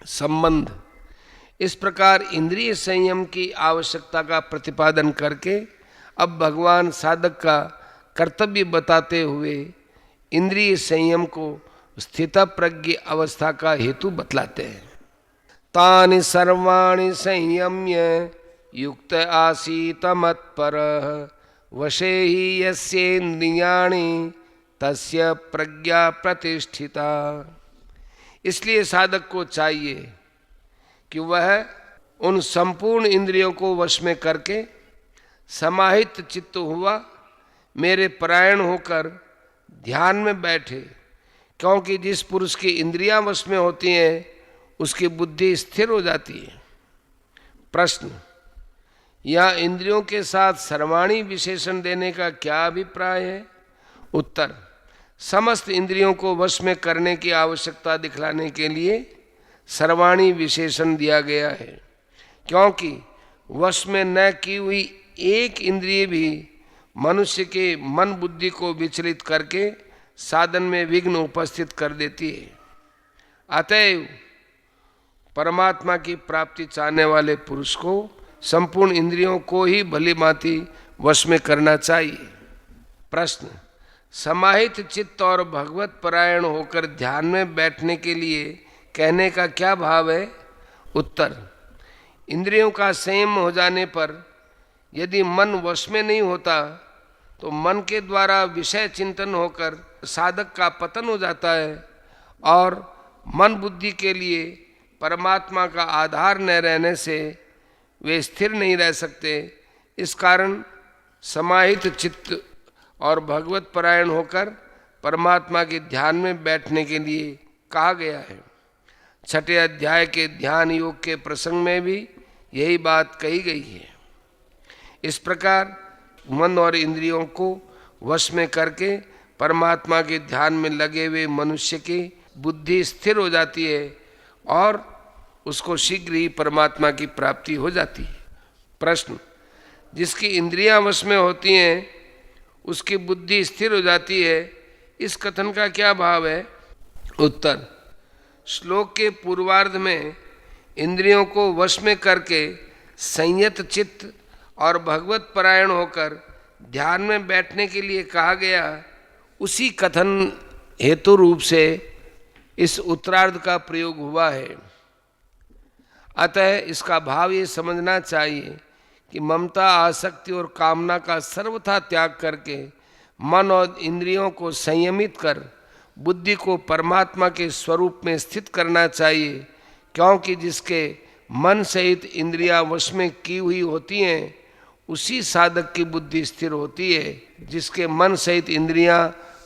संबंध। इस प्रकार इंद्रिय संयम की आवश्यकता का प्रतिपादन करके अब भगवान साधक का कर्तव्य बताते हुए इंद्रिय संयम को स्थितप्रज्ञ अवस्था का हेतु बतलाते हैं। तानि सर्वाणि संयम्य युक्त आसीत मत्परः वशे हि यस्येन्द्रियाणि तस्य प्रज्ञा प्रतिष्ठिता। इसलिए साधक को चाहिए कि वह उन संपूर्ण इंद्रियों को वश में करके समाहित चित्त हुआ मेरे परायण होकर ध्यान में बैठे, क्योंकि जिस पुरुष की इंद्रियां वश में होती हैं उसकी बुद्धि स्थिर हो जाती है। प्रश्न, यह इंद्रियों के साथ सर्वाणी विशेषण देने का क्या अभिप्राय है? उत्तर, समस्त इंद्रियों को वश में करने की आवश्यकता दिखलाने के लिए सर्वाणी विशेषण दिया गया है, क्योंकि वश में न की हुई एक इंद्रिय भी मनुष्य के मन बुद्धि को विचलित करके साधन में विघ्न उपस्थित कर देती है। अतएव परमात्मा की प्राप्ति चाहने वाले पुरुष को संपूर्ण इंद्रियों को ही भली भांति वश में करना चाहिए। प्रश्न, समाहित चित्त और भगवत परायण होकर ध्यान में बैठने के लिए कहने का क्या भाव है? उत्तर, इंद्रियों का संयम हो जाने पर यदि मन वश में नहीं होता तो मन के द्वारा विषय चिंतन होकर साधक का पतन हो जाता है और मन बुद्धि के लिए परमात्मा का आधार न रहने से वे स्थिर नहीं रह सकते। इस कारण समाहित चित्त और भगवत परायण होकर परमात्मा के ध्यान में बैठने के लिए कहा गया है। 6 अध्याय के ध्यान योग के प्रसंग में भी यही बात कही गई है। इस प्रकार मन और इंद्रियों को वश में करके परमात्मा के ध्यान में लगे हुए मनुष्य की बुद्धि स्थिर हो जाती है और उसको शीघ्र ही परमात्मा की प्राप्ति हो जाती है। प्रश्न, जिसकी इंद्रियां वश में होती हैं उसकी बुद्धि स्थिर हो जाती है, इस कथन का क्या भाव है? उत्तर, श्लोक के पूर्वार्ध में इंद्रियों को वश में करके संयत चित्त और भगवत परायण होकर ध्यान में बैठने के लिए कहा गया, उसी कथन हेतु रूप से इस उत्तरार्ध का प्रयोग हुआ है। अतः इसका भाव ये समझना चाहिए कि ममता, आसक्ति और कामना का सर्वथा त्याग करके मन और इंद्रियों को संयमित कर बुद्धि को परमात्मा के स्वरूप में स्थित करना चाहिए, क्योंकि जिसके मन सहित इंद्रियां वश में की हुई होती हैं उसी साधक की बुद्धि स्थिर होती है। जिसके मन सहित इंद्रियां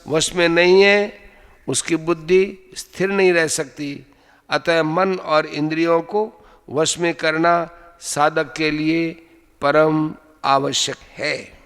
वश में नहीं है उसकी बुद्धि स्थिर नहीं रह सकती। अतः मन और इंद्रियों को वश में करना साधक के लिए परम आवश्यक है।